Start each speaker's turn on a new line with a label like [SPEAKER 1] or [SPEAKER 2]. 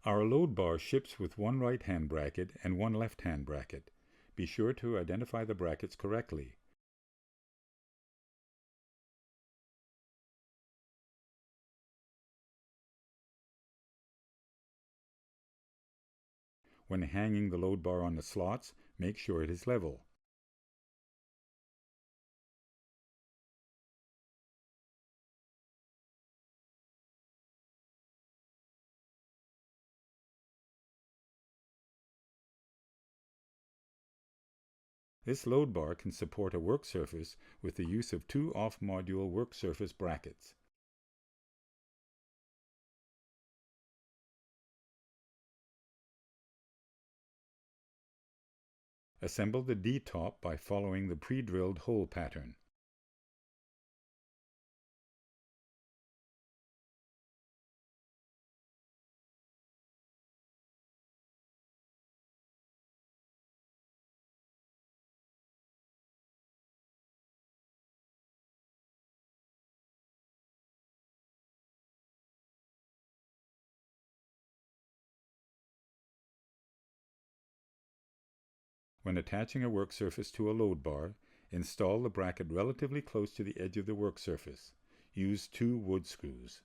[SPEAKER 1] Our load bar ships with one right hand bracket and one left hand bracket. Be sure to identify the brackets correctly. When hanging the load bar on the slots, make sure it is level. This load bar can support a work surface with the use of two off-module work surface brackets. Assemble the D-top by following the pre-drilled hole pattern. When attaching a work surface to a load bar, install the bracket relatively close to the edge of the work surface. Use 2 wood screws.